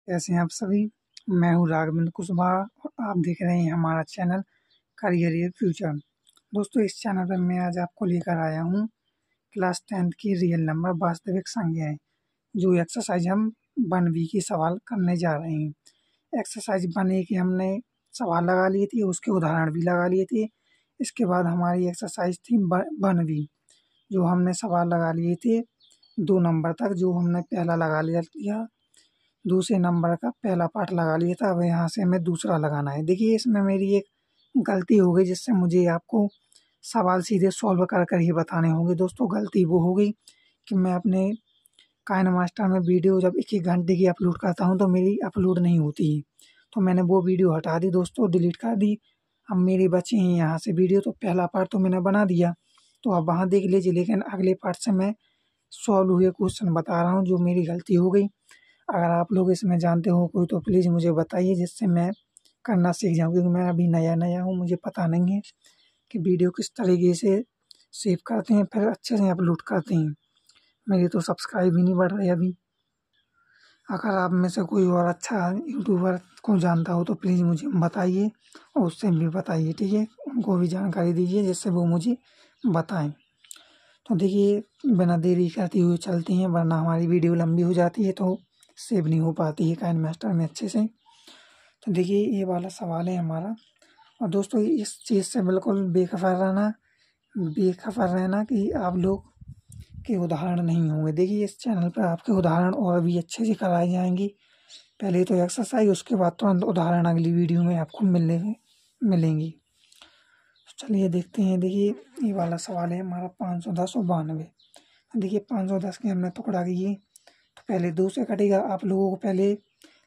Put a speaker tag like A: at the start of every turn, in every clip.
A: कैसे हैं आप सभी। मैं हूँ राघवेंद्र कुशवाहा और आप देख रहे हैं हमारा चैनल करियर योर फ्यूचर। दोस्तों, इस चैनल पर मैं आज आपको लेकर आया हूँ क्लास 10th की रियल नंबर वास्तविक संख्याएं, जो एक्सरसाइज हम 1B की सवाल करने जा रहे हैं। एक्सरसाइज 1A की हमने सवाल लगा लिए थे, उसके उदाहरण भी लगा लिए थे। इसके बाद हमारी एक्सरसाइज थी 1B, जो हमने सवाल लगा लिए थे 2 नंबर तक, जो हमने पहला लगा लिया, दूसरे नंबर का पहला पार्ट लगा लिया था। अब यहाँ से हमें दूसरा लगाना है। देखिए, इसमें मेरी एक गलती हो गई, जिससे मुझे आपको सवाल सीधे सॉल्व कर कर ही बताने होंगे। दोस्तों, गलती वो हो गई कि मैं अपने काइनमास्टर में वीडियो जब 1-1 घंटे की अपलोड करता हूँ तो मेरी अपलोड नहीं होती है। तो मैंने वो वीडियो हटा दी दोस्तों, डिलीट कर दी। अब मेरी बची हैं यहाँ से वीडियो। तो पहला पार्ट तो मैंने बना दिया, तो आप वहाँ देख लीजिए। लेकिन अगले पार्ट से मैं सॉल्व हुए क्वेश्चन बता रहा हूँ, जो मेरी गलती हो गई। अगर आप लोग इसमें जानते हो कोई तो प्लीज़ मुझे बताइए, जिससे मैं करना सीख जाऊँ, क्योंकि मैं अभी नया हूँ, मुझे पता नहीं है कि वीडियो किस तरीके से सेव करते हैं फिर अच्छे से अपलोड करते हैं। मेरी तो सब्सक्राइब ही नहीं बढ़ रही अभी। अगर आप में से कोई और अच्छा यूट्यूबर को जानता हो तो प्लीज़ मुझे बताइए और उससे भी बताइए, ठीक है। उनको भी जानकारी दीजिए जिससे वो मुझे बताएं। तो देखिए, बिना देरी करते हुए चलते हैं, वरना हमारी वीडियो लंबी हो जाती है तो सेव नहीं हो पाती है काइनमास्टर में अच्छे से। तो देखिए, ये वाला सवाल है हमारा। और दोस्तों, इस चीज़ से बिल्कुल बेखबर रहना कि आप लोग के उदाहरण नहीं होंगे। देखिए, इस चैनल पर आपके उदाहरण और भी अच्छे से कराए जाएंगे। पहले तो एक्सरसाइज, उसके बाद तुरंत उदाहरण अगली वीडियो में आपको मिलेंगी। तो चलिए देखते हैं। देखिए, ये वाला सवाल है हमारा 510 और 92। देखिए, 510 के हमने टुकड़ा किए तो पहले 2 से कटेगा। आप लोगों को पहले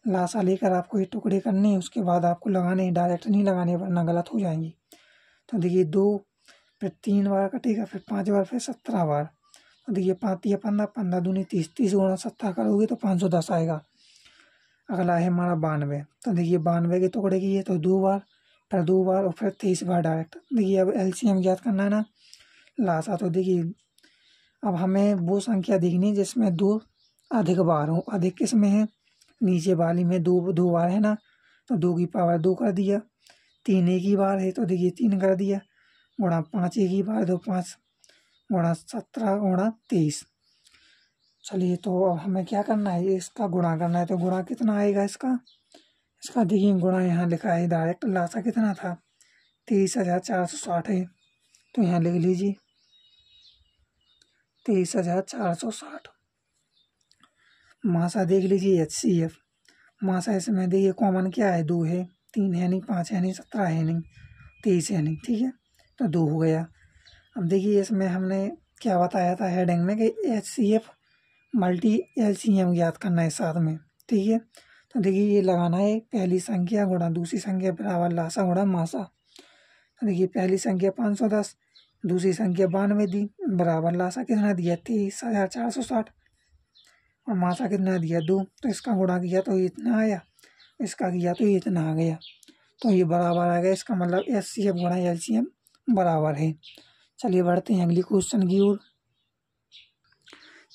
A: लासा लेकर आपको ये टुकड़े करने हैं, उसके बाद आपको लगाने हैं, डायरेक्ट नहीं लगाने वरना गलत हो जाएंगी। तो देखिए, 2 फिर 3 बार कटेगा, फिर 5 बार, फिर 17 बार। तो देखिए, 5 या 15, 15 दूनी 30, 30 गुणा 70 करोगे तो 510 आएगा। अगला है हमारा 92। तो देखिए, 92 के टुकड़े किए तो 2 बार, फिर 2 बार और फिर 23 बार डायरेक्ट। देखिए, अब एलसीएम ज्ञात करना है ना, लासा। तो देखिए, अब हमें वो संख्या देखनी है जिसमें 2 अधिक बार हो। अधिक किस में है? नीचे वाली में 2 बार है ना, तो 2 की पावर 2 कर दिया। 3 एक ही बार है तो देखिए 3 कर दिया। गुणा 5 एक ही बार, तो 5 गुणा 17 गुणा 23। चलिए, तो अब हमें क्या करना है, इसका गुणा करना है। तो गुणा कितना आएगा इसका? इसका देखिए, गुणा यहाँ लिखा है डायरेक्ट। लासा कितना था? 23,460 है, तो यहाँ लिख लीजिए 23,460। मासा देख लीजिए HCF। मासा इसमें देखिए कॉमन क्या है? 2 है, 3 है नहीं, 5 है नहीं, 17 है नहीं, 23 है नहीं, ठीक है। तो 2 हो गया। अब देखिए, इसमें हमने क्या बताया था हेडिंग में कि HCF मल्टी LCM ज्ञात करना है साथ में, ठीक है। तो देखिए, ये लगाना है पहली संख्या गुणा दूसरी संख्या बराबर लासा गुणा मासा। तो देखिए, पहली संख्या 510, दूसरी संख्या 92 दी, बराबर लासा कितना दिया? 23,460 और मासा कितना दिया? 2। तो इसका गुणा किया तो इतना आया, इसका किया तो इतना आ गया। तो ये बराबर आ गया। इसका मतलब HCF गुणा LCM बराबर है। चलिए बढ़ते हैं अगली क्वेश्चन की ओर।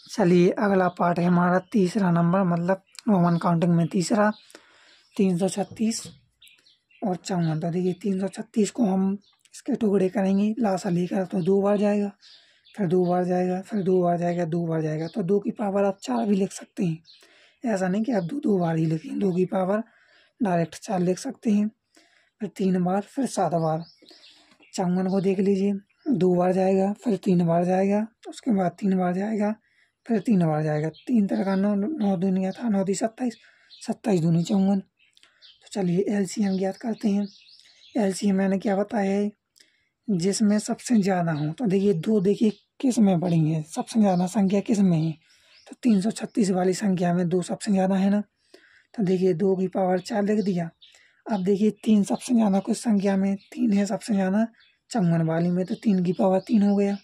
A: चलिए, अगला पार्ट है हमारा तीसरा नंबर, मतलब रोमन काउंटिंग में तीसरा, 336 और 54। तो देखिए, 336 को हम इसके टुकड़े करेंगे लासा लेकर, तो 2 बार जाएगा, फिर 2 बार जाएगा, फिर 2 बार जाएगा, 2 बार जाएगा। तो 2 की पावर आप 4 भी लिख सकते हैं। ऐसा नहीं कि आप 2 बार ही लिखें, 2 की पावर डायरेक्ट 4 लिख सकते हैं। फिर 3 बार, फिर 7 बार। 54 को देख लीजिए, 2 बार जाएगा, फिर 3 बार जाएगा, उसके बाद 3 बार जाएगा, फिर 3 बार जाएगा। 3 तरह 9, 9 दूनी था 9 दी 27, 27 दूनी 54। तो चलिए LCM ज्ञात करते हैं। LCM मैंने क्या बताया है? जिसमें सबसे ज़्यादा हो। तो देखिए, 2 देखिए किस में पड़ी है, सबसे ज़्यादा संख्या किस में है? तो 336 वाली संख्या में 2 सबसे ज़्यादा है ना। तो देखिए, 2 की पावर 4 लिख दिया। अब देखिए, 3 सबसे ज़्यादा किस संख्या में? 3 है सबसे ज़्यादा 54 वाली में, तो 3 की पावर 3 हो गया।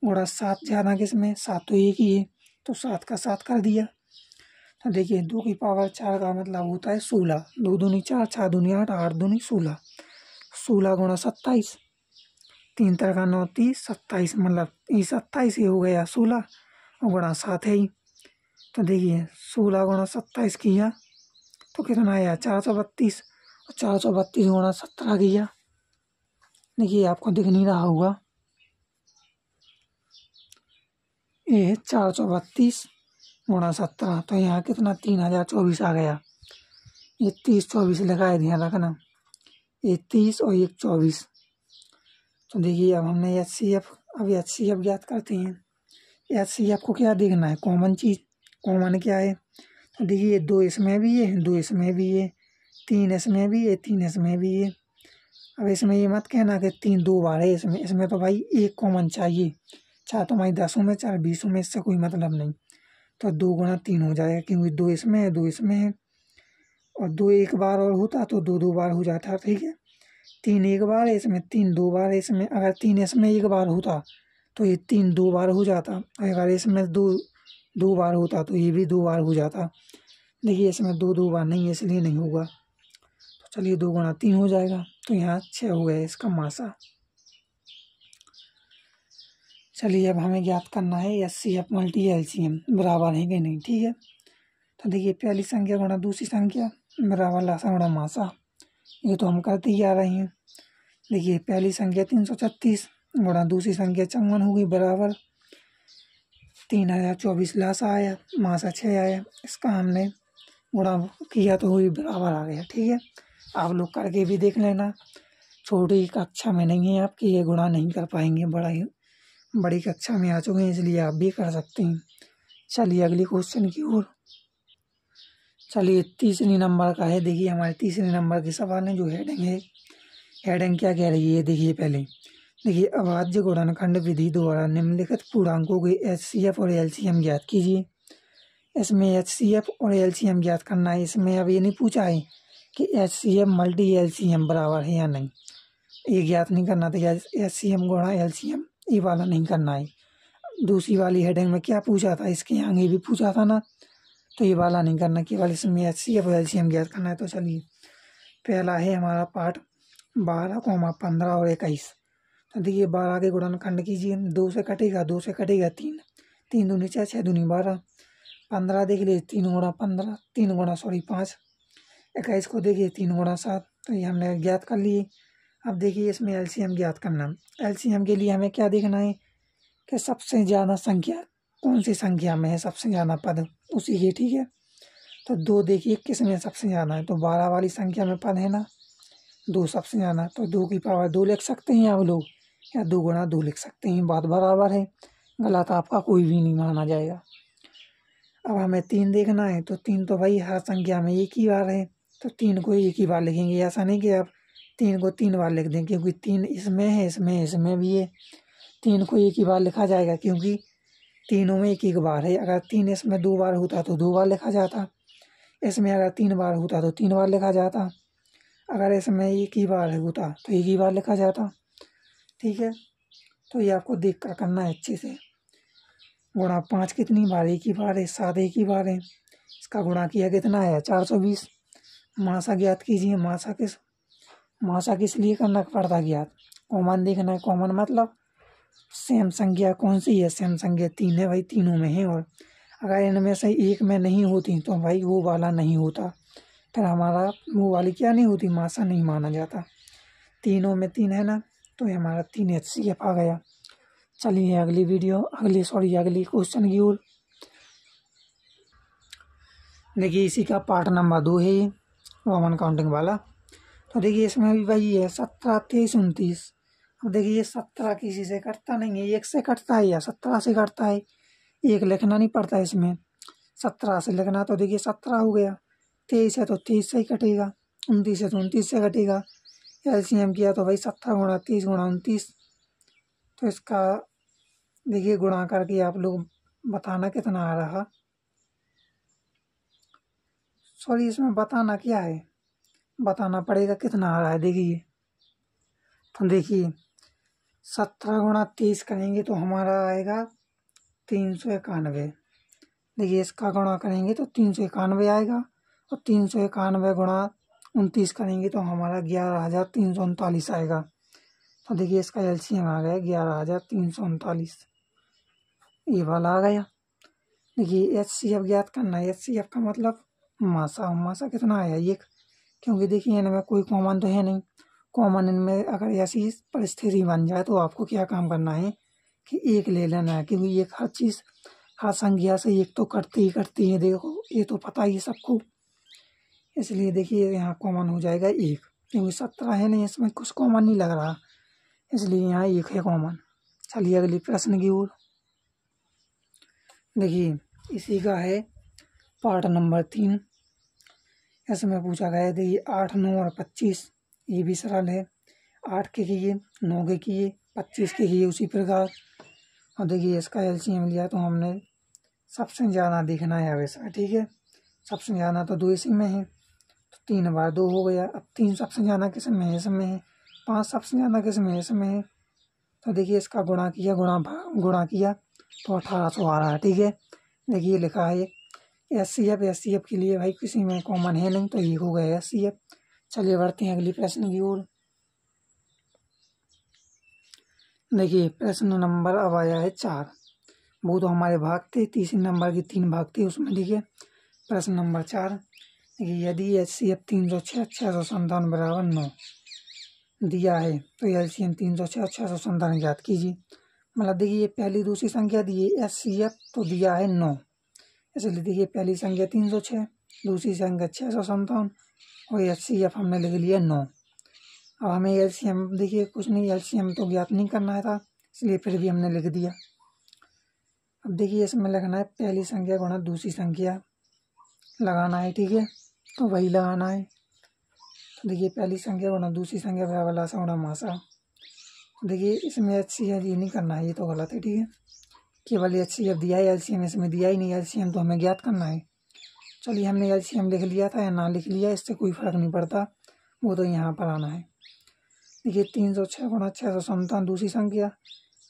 A: गुणा 7 ज़्यादा किस में? 7 तो एक ही है, तो 7 का 7 कर दिया। तो देखिए, 2 की पावर 4 का मतलब होता है 16। 2 दूनी 4, 4 दूनी 8, 8 दूनी 16। 16 गुणा 27, 3 तरह 9 30, 27, मतलब ये 27 ही हो गया 16, और गुणा 7 है ही। तो देखिए, 16 गुणा 27 किया तो कितना आया 432, और 432 गुणा 17 किया। देखिए आपको दिख नहीं रहा होगा, ये 432 गुणा 17, तो यहाँ कितना 3024 आ गया। ये 30 24 लिखा है, ध्यान रखना, ये 30 और एक 24। तो देखिए अब हमने HCF, अब HCF ज्ञात करते हैं। HCF को क्या देखना है, कॉमन चीज़, कॉमन क्या है। तो देखिए 2 इसमें भी है, 2 इसमें भी है, 3 इसमें भी है, 3 इसमें भी है। अब इसमें ये मत कहना कि 3 2 बार है इसमें तो भाई एक कॉमन चाहिए, चाहे तुम्हारी 10 में चाहे 20 में, इससे कोई मतलब नहीं। तो 2 गुणा 3 हो जाएगा, क्योंकि 2 इसमें है, 2 इसमें है, और 2 एक बार और होता तो 2 2 बार हो जाता। ठीक है, 3 एक बार है इसमें, 3 2 बार है इसमें। अगर 3 इसमें एक बार होता तो ये 3 2 बार हो जाता, अगर इसमें 2 2 बार होता तो ये भी 2 बार हो जाता। देखिए इसमें 2 2 बार नहीं है, इसलिए नहीं होगा। तो चलिए 2 गुणा 3 हो जाएगा, तो यहाँ 6 हो गया इसका मासा। चलिए अब हमें ज्ञात करना है HCF मल्टी LCM बराबर है कि नहीं। ठीक है, तो देखिए पहली संख्या गुणा दूसरी संख्या बराबर लासा गुणा मासा, ये तो हम करते ही आ रहे हैं। देखिए पहली संख्या 336 गुणा दूसरी संख्या 54 होगी, बराबर 3024 लासा आया, मासा 6 आया। इसका हमने गुणा किया तो हुई बराबर आ गया। ठीक है, आप लोग करके भी देख लेना, छोटी कक्षा में नहीं है आपकी, ये गुणा नहीं कर पाएंगे, बड़ी कक्षा में आ चुके हैं, इसलिए आप भी कर सकते हैं। चलिए अगली क्वेश्चन की ओर। चलिए तीसरी नंबर का है। देखिए हमारे तीसरे नंबर के सवाल में जो हेडिंग है, हेडिंग क्या कह रही है, देखिए पहले देखिए अभाज्य गुणनखंड विधि द्वारा निम्नलिखित पूर्णांकों के HCF और LCM ज्ञात कीजिए। इसमें HCF और LCM ज्ञात करना है। इसमें अब ये नहीं पूछा है कि HCF मल्टी LCM बराबर है या नहीं, ये ज्ञात नहीं करना था। HCM गुणा LCM ये वाला नहीं करना है। दूसरी वाली हेडिंग में क्या पूछा था, इसके आगे भी पूछा था ना, तो ये वाला नहीं करना, केवल इसमें HCF और LCM ज्ञात करना है। तो चलिए पहला है हमारा पार्ट 12, 15 और 21। तो देखिए 12 के गुणनखंड कीजिए, 2 से कटेगा, 2 से कटेगा 3, 3 दूनी 6, 6 दूनी 12, 15 देख लीजिए 3 गुणा 15, 3 गुणा 5, 21 को देखिए 3 गुणा 7, तो ये हमने ज्ञात कर लिए। अब देखिए इसमें LCM ज्ञात करना। LCM के लिए हमें क्या देखना है कि सबसे ज़्यादा संख्या कौन सी संख्या में है, सबसे ज़्यादा पद उसी की। ठीक है, तो 2 देखिए किस में सबसे ज़्यादा है, तो 12 वाली संख्या में पद है ना, 2 सबसे ज़्यादा, तो 2 की पावर 2 लिख सकते हैं आप लोग, या 2 गुणा 2 लिख सकते हैं, बात बराबर है, गलत आपका कोई भी नहीं माना जाएगा। अब हमें 3 देखना है, तो 3 तो भाई हर संख्या में एक ही बार है, तो 3 को एक ही बार लिखेंगे। ऐसा नहीं कि आप 3 को 3 बार लिख दें, क्योंकि 3 इसमें है, इसमें भी है, 3 को एक ही बार लिखा जाएगा, क्योंकि तीनों में एक एक बार है। अगर 3 इसमें 2 बार होता तो 2 बार लिखा जाता, इसमें अगर 3 बार होता तो 3 बार लिखा जाता, अगर इसमें एक ही बार होता तो एक ही बार लिखा जाता। ठीक है, तो ये आपको देख कर करना है अच्छे से। गुणा 5 कितनी बार, एक ही बार है, 7 एक ही बार है। इसका गुणा किया कितना है 420। मासा ज्ञात कीजिए। मासा किस लिए करना पड़ता ज्ञात, कॉमन देखना है। कॉमन मतलब सेम संख्या कौन सी है, सेम संख्या 3 है भाई, तीनों में है, और अगर इनमें से एक में नहीं होती तो भाई वो वाला नहीं होता, फिर हमारा वो वाली क्या नहीं होती, मासा नहीं माना जाता। तीनों में 3 है ना, तो ये हमारा 3 HCF आ गया। चलिए अगली क्वेश्चन की ओर। देखिए इसी का पार्ट नंबर 2 है ये, रोमन काउंटिंग वाला। तो देखिए इसमें भी वही है 17, 23, 29। अब देखिए 17 किसी से कटता नहीं है, 1 से कटता है या 17 से कटता है, 1 लिखना नहीं पड़ता इसमें, 17 से लिखना। तो देखिए 17 हो गया, 23 है तो 23 से ही कटेगा, 29 है तो 29 से कटेगा। LCM किया तो भाई 17 गुणा 30 गुणा 29। तो इसका देखिए गुणा करके आप लोग बताना कितना आ रहा, सॉरी इसमें बताना क्या है, बताना पड़ेगा कितना आ रहा है। देखिए तो देखिए 17 गुणा 30 करेंगे तो हमारा आएगा 391। देखिए इसका गुणा करेंगे तो 391 आएगा, और 391 गुणा 29 करेंगे तो हमारा 11,339 आएगा। तो देखिए इसका LCM आ गया 11,339, ये वाला आ गया। देखिए HCF ज्ञात करना है। HCF का मतलब मासा मासा कितना आया एक, क्योंकि देखिए इनमें कोई कॉमन तो है नहीं। कॉमन इनमें अगर ऐसी परिस्थिति बन जाए तो आपको क्या काम करना है कि एक ले लेना है, क्योंकि एक हर चीज़ हर संख्या से एक तो करती है, देखो ये तो पता ही सबको। इसलिए देखिए यहाँ कॉमन हो जाएगा एक, क्योंकि 17 है नहीं, इसमें कुछ कॉमन नहीं लग रहा, इसलिए यहाँ एक है कॉमन। चलिए अगली प्रश्न की ओर। देखिए इसी का है पार्ट नंबर 3। इसमें पूछा गया है, देखिए 8, 9 और 25, ये भी सरल है। 8 के किए, 9 के किए, 25 के किए उसी प्रकार। और देखिए इसका एलसीएम लिया तो हमने सबसे ज़्यादा देखना है हमेशा, ठीक है। सबसे ज़्यादा तो 2 इसी में है, तो 3 बार 2 हो गया। अब 3 सबसे ज़्यादा किस में है, इसमें है। 5 सबसे ज़्यादा किस में है, इसमें है। तो देखिए इसका गुणा किया, गुणा किया तो 1800 आ रहा है, ठीक है। देखिए लिखा है एस सी एफ के लिए भाई किसी में कॉमन है नहीं, तो ये हो गया SCF। चलिए बढ़ते हैं अगली प्रश्न की ओर। देखिए प्रश्न नंबर अब आया है 4। वो तो हमारे भाग थे, तीसरे नंबर के 3 भाग थे उसमें। देखिए प्रश्न नंबर 4, देखिए यदि HCF 306 657 बराबर 9 दिया है तो एलसीएम 306 657 ज्ञात कीजिए। मतलब देखिए पहली दूसरी संख्या दी है, SCF तो दिया है 9, इसलिए देखिए पहली संख्या 306, दूसरी संख्या 657 और HCF हमने लिख लिया 9। अब हमें एलसीएम देखिए कुछ नहीं, एलसीएम तो ज्ञात नहीं करना था, इसलिए फिर भी हमने लिख दिया। अब देखिए इसमें लिखना है पहली संख्या गुणा दूसरी संख्या लगाना है, ठीक है। तो वही लगाना है। तो देखिए पहली संख्या गुणा दूसरी संख्या बराबर लासा गुणा मासा। देखिए इसमें HCF ये नहीं करना है, ये तो गलत है, ठीक है। केवल HCF दिया है, एलसीएम इसमें दिया ही नहीं। एलसीएम तो हमें ज्ञात करना है। चलिए हमने एलसीएम लिख लिया था या ना लिख लिया, इससे कोई फर्क नहीं पड़ता, वो तो यहाँ पर आना है। देखिए 306 गुणा 657 दूसरी संख्या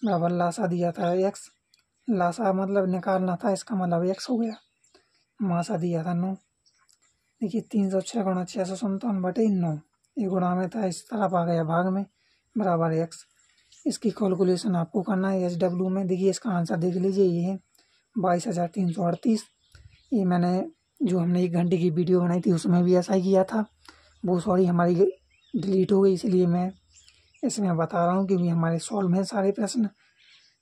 A: बराबर लासा दिया था x, लासा मतलब निकालना था, इसका मतलब x हो गया। मासा दिया था 9। देखिए 306 गुणा 657 बटे 9, ये गुणा में था, इस तरफ आ गया भाग में, बराबर x। इसकी कैलकुलेशन आपको करना है SW में। देखिए इसका आंसर देख लीजिए, ये है 22,338। ये मैंने जो हमने 1 घंटे की वीडियो बनाई थी उसमें भी ऐसा ही किया था, वो सॉरी हमारी डिलीट हो गई, इसलिए मैं इसमें बता रहा हूँ क्योंकि हमारे सॉल्व हैं सारे प्रश्न।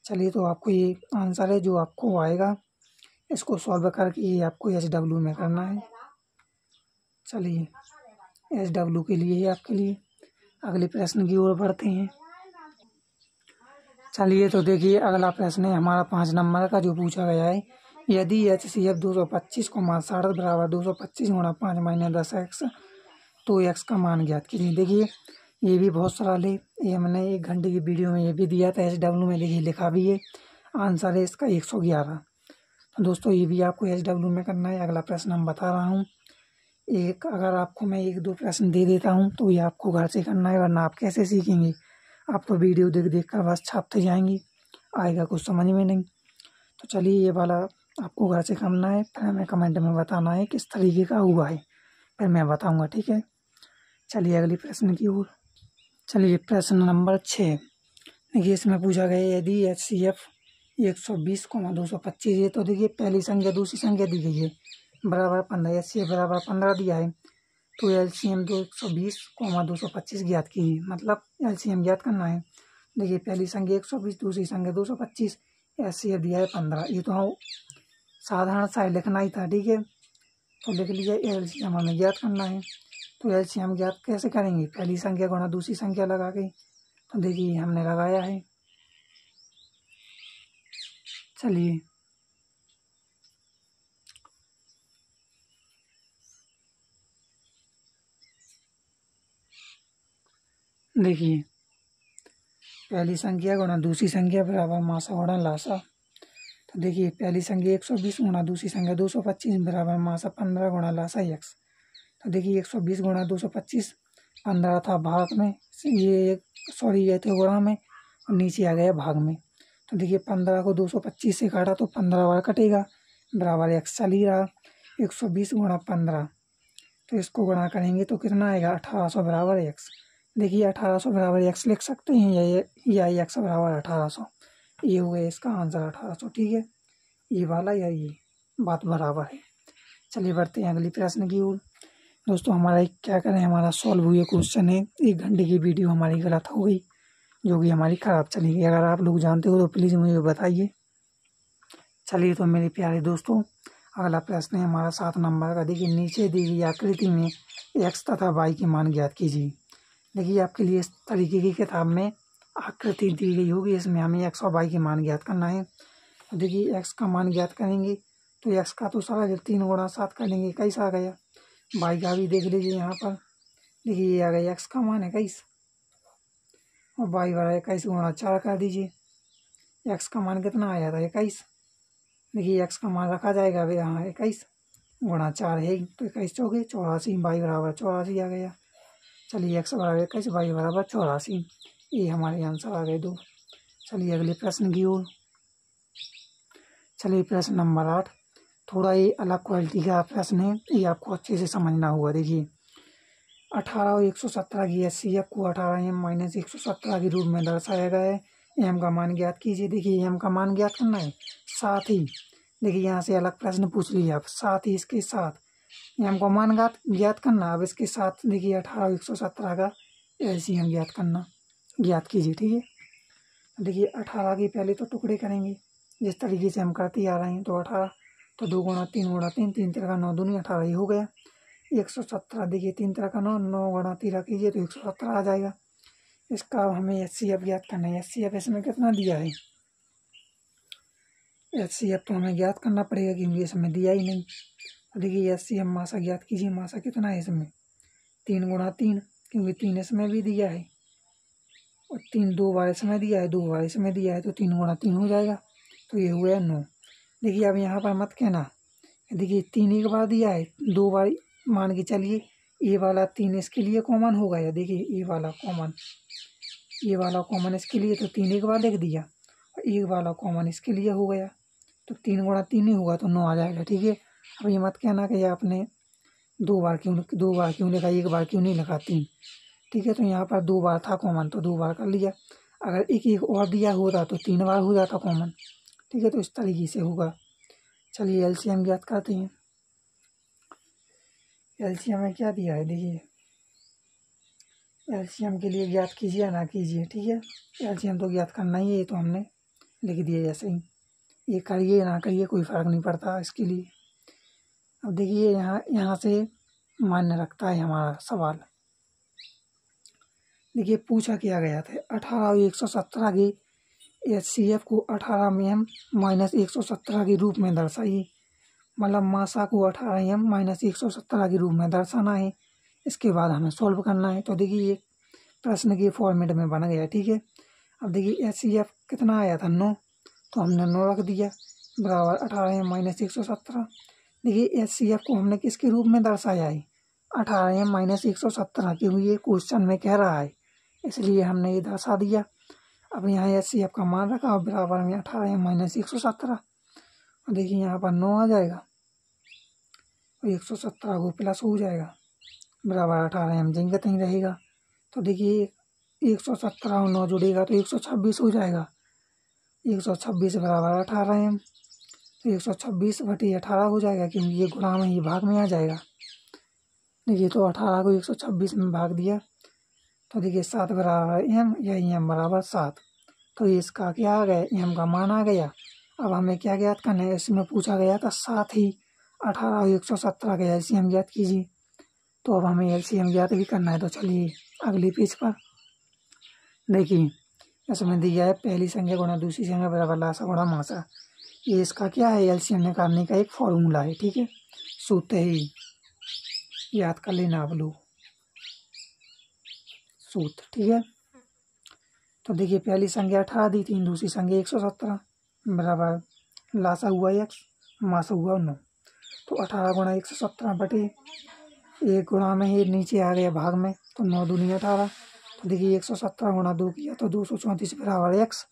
A: चलिए तो आपको ये आंसर है जो आपको आएगा, इसको सॉल्व करके ये आपको SW में करना है। चलिए SW के लिए ही आपके लिए अगले प्रश्न की ओर बढ़ते हैं। चलिए तो देखिए अगला प्रश्न है हमारा 5 नंबर का, जो पूछा गया है यदि HCF 225 को मान 60 बराबर 225 गुणा 5 माइनस 10x तो x का मान ज्ञात कीजिए। देखिए ये भी बहुत सरल है, ये हमने 1 घंटे की वीडियो में ये भी दिया था, SW में देखिए लिखा भी है। आंसर है इसका 111। तो दोस्तों ये भी आपको SW में करना है। अगला प्रश्न हम बता रहा हूँ, एक अगर आपको मैं 1-2 प्रश्न दे देता हूँ तो ये आपको घर से करना है, वरना आप कैसे सीखेंगे। आप तो वीडियो देख कर बस छापते जाएंगी, आएगा कुछ समझ में नहीं। तो चलिए ये वाला आपको घर से करना है, फिर हमें कमेंट में बताना है किस तरीके का हुआ है, फिर मैं बताऊँगा, ठीक है। चलिए अगली प्रश्न की ओर। चलिए प्रश्न नंबर 6, देखिए इसमें पूछा गया यदि HCF 120, 225 है तो देखिए पहली संख्या दूसरी संख्या दी गई है बराबर 15, HCF बराबर 15 दिया है, तो एलसीएम 120, 225 ज्ञात कीजिए। मतलब एलसीएम ज्ञात करना है। देखिए पहली संख्या 120, दूसरी संख्या 225, HCF दिया है 15। ये तो हम साधारण सा लिखना ही था, ठीक है। तो लिख लिया, एलसीएम हमें ज्ञात करना है। तो एलसीएम ज्ञात कैसे करेंगे, पहली संख्या गुणा दूसरी संख्या लगा के। तो देखिए हमने लगाया है। चलिए देखिए पहली संख्या गुणा दूसरी संख्या बराबर मासा गुणा लासा। तो देखिए पहली संख्या 120 गुणा दूसरी संख्या 225 बराबर मासा 15 गुणा लासा x। तो देखिए 120 गुणा 225, 15 था भाग में, ये सॉरी ये थे गुणा में और नीचे आ गया भाग में। तो देखिए 15 को 225 से काटा तो 15 बार कटेगा, बराबर x चल ही रहा। 120 गुणा 15, तो इसको गुणा करेंगे तो कितना आएगा 1800 बराबर x। देखिए 1800 बराबर x लिख सकते हैं या x बराबर 1800, ये हो गया इसका आंसर 1800, ठीक है। ये वाला या ये बात बराबर है। चलिए बढ़ते हैं अगले प्रश्न की ओर। दोस्तों हमारा क्या करें, हमारा सॉल्व हुए क्वेश्चन है। 1 घंटे की वीडियो हमारी गलत हो गई, जो कि हमारी ख़राब चली गई। अगर आप लोग जानते हो तो प्लीज़ मुझे बताइए। चलिए तो मेरे प्यारे दोस्तों, अगला प्रश्न है हमारा 7 नंबर का। देखिए, नीचे दी गई आकृति में x तथा y की मान ज्ञात कीजिए। देखिए, आपके लिए इस तरीके की किताब में आकृति दी गई होगी, इसमें हमें x और y की मान ज्ञात करना है। तो देखिए, x का मान ज्ञात करेंगे तो x का तो सरल 3 गुणा 7 कर लेंगे, 21 आ गया। y का भी देख लीजिए यहाँ पर, देखिए ये आ गया, x का मान 21 और y बराबर 21 गुणा 4 कर दीजिए। x का मान कितना आया था, 21। देखिए x का मान रखा जाएगा अभी यहाँ 21 गुणा 4 है, तो 21 चौके 84, y बराबर 84 आ गया। चलिए x बराबर 21, y बराबर 84, ये हमारे आंसर आ गए 2। चलिए अगले प्रश्न की ओर। चलिए प्रश्न नंबर 8, थोड़ा ये अलग क्वालिटी का प्रश्न है, ये आपको अच्छे से समझना होगा। देखिए, 18 और 117 की HCF को 18m माइनस 117 के रूप में दर्शाया गया है। m का मान ज्ञात कीजिए। देखिए, m का मान ज्ञात करना है, साथ ही देखिए यहाँ से अलग प्रश्न पूछ लिया आप, साथ ही इसके साथ m का मान ज्ञात करना। अब इसके साथ देखिए 18 और 117 का LCM ज्ञात कीजिए। ठीक है, देखिए 18 के पहले तो टुकड़े करेंगे जिस तरीके से हम करते आ रहे हैं। तो 18 तो 2 गुणा 3 गुणा 3, 3 3 का 9 दूनी 18 ही हो गया। 117 देखिए 3 3 का 9, 9 गुणा 13 कीजिए तो 117 आ जाएगा। इसका हमें HCF ज्ञात करना है। HCF इसमें कितना दिया है, HCF तो हमें ज्ञात करना पड़ेगा क्योंकि इसमें दिया ही नहीं। देखिए HCF मासा ज्ञात कीजिए। मासा कितना है इसमें, 3 गुणा 3, क्योंकि 3 इसमें भी दिया है और 3 2 बार इसमें दिया है, 2 बार इसमें दिया है, तो 3 गुणा 3 हो जाएगा, तो ये हुआ 9। देखिए अब यहाँ पर मत कहना, देखिए 3 एक बार दिया है, 2 बार मान के चलिए, ये वाला 3 इसके लिए कॉमन हो गया। देखिए ये वाला कॉमन इसके लिए, तो 3 एक बार लिख दिया और एक वाला कॉमन इसके लिए हो गया, तो 3 गुणा 3 ही होगा, तो 9 आ जाएगा। ठीक है, अब ये मत कहना कि आपने 2 बार क्यों लिखा, एक बार क्यों नहीं लिखा 3। ठीक है, तो यहाँ पर 2 बार था कॉमन तो 2 बार कर लिया। अगर एक और दिया होता तो 3 बार हो जाता कॉमन। ठीक है, तो इस तरीके से होगा। चलिए LCM ज्ञात करते हैं। LCM में क्या दिया है, देखिए LCM के लिए ज्ञात कीजिए ना कीजिए। ठीक है, LCM तो ज्ञात करना ही है, तो हमने लिख दिया जैसे ही। ये करिए ना करिए कोई फ़र्क नहीं पड़ता इसके लिए। अब देखिए यहाँ से मान्य रखता है हमारा सवाल। देखिए पूछा क्या गया था, 18 और 117 की HCF को 18m माइनस 117 के रूप में दर्शाइए। मतलब मासा को 18m माइनस 117 के रूप में दर्शाना है। इसके बाद हमें सॉल्व करना है। तो देखिए ये प्रश्न के फॉर्मेट में बन गया। ठीक है, अब देखिए HCF कितना आया था, 9, तो हमने 9 रख दिया बराबर 18m माइनस 117। देखिए HCF को हमने किसके रूप में दर्शाया है, 18m माइनस 117, क्योंकि ये क्वेश्चन में कह रहा है, इसलिए हमने ये दर्शा दिया। अब यहाँ HCF का मान रखा और बराबर में 18m माइनस 117, और देखिए यहाँ पर 9 आ जाएगा और 117 को प्लस हो जाएगा बराबर 18m जिनका कहीं रहेगा। तो देखिए 117 और 9 जुड़ेगा तो 126 हो जाएगा। 126 बराबर 18m, तो 126/18 हो जाएगा, क्योंकि ये गुणा में ही भाग में आ जाएगा। देखिए तो 18 को 126 में भाग दिया तो देखिए 7 बराबर m, या m बराबर 7, तो इसका क्या आ गया, m का मान आ गया। अब हमें क्या ज्ञात करना है, इसमें पूछा गया था साथ ही 18 और 117 का LCM ज्ञात कीजिए। तो अब हमें LCM ज्ञात भी करना है। तो चलिए अगले पेज पर देखिए, इसमें दिया है पहली संख्या गुणा दूसरी संख्या बराबर लासा गुणा मासा। ये इसका क्या है, LCM निकालने का एक फॉर्मूला है। ठीक है, सूत्र ही याद कर लेना आप लोग सूत्र। ठीक है, तो देखिए पहली संख्या 18 दी थी, दूसरी संख्या 117 बराबर लासा हुआ x, मासा हुआ 9। तो 18 गुणा 117 बटे 1 गुणा में ही नीचे आ गया भाग में, तो 9 दूनी 18। तो देखिए 117 गुणा 2 किया तो 234 बराबर x,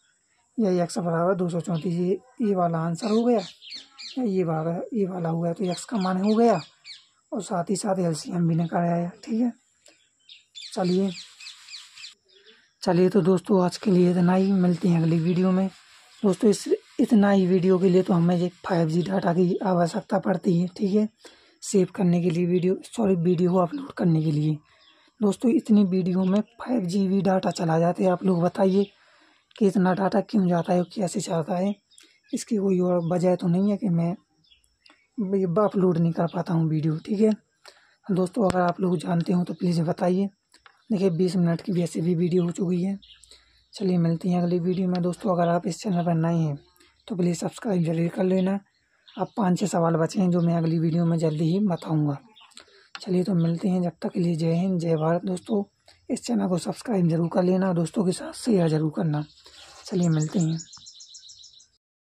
A: या x बराबर 234, ये वाला आंसर हो गया, या ये वाला हो गया, तो x का मान हो गया और साथ ही साथ LCM भी निकाल आया। ठीक है, चलिए तो दोस्तों आज के लिए इतना ही, मिलते हैं अगली वीडियो में। दोस्तों इतना ही वीडियो के लिए तो हमें एक 5G डाटा की आवश्यकता पड़ती है। ठीक है, सेव करने के लिए, वीडियो को अपलोड करने के लिए। दोस्तों इतनी वीडियो में 5 GB डाटा चला जाता है। आप लोग बताइए कि इतना डाटा क्यों जाता है और कैसे जाता है? इसकी कोई और वजह तो नहीं है कि मैं अपलोड नहीं कर पाता हूँ वीडियो, ठीक है दोस्तों? अगर आप लोग जानते हो तो प्लीज़ बताइए। देखिए 20 मिनट की वैसे भी वीडियो हो चुकी है। चलिए मिलते हैं अगली वीडियो में। दोस्तों अगर आप इस चैनल पर नए हैं तो प्लीज़ सब्सक्राइब जरूर कर लेना। अब 5-6 सवाल बचे हैं जो मैं अगली वीडियो में जल्दी ही बताऊँगा। चलिए तो मिलते हैं, जब तक के लिए जय हिंद जय भारत। दोस्तों इस चैनल को सब्सक्राइब जरूर कर लेना, दोस्तों के साथ शेयर जरूर करना। चलिए मिलते हैं।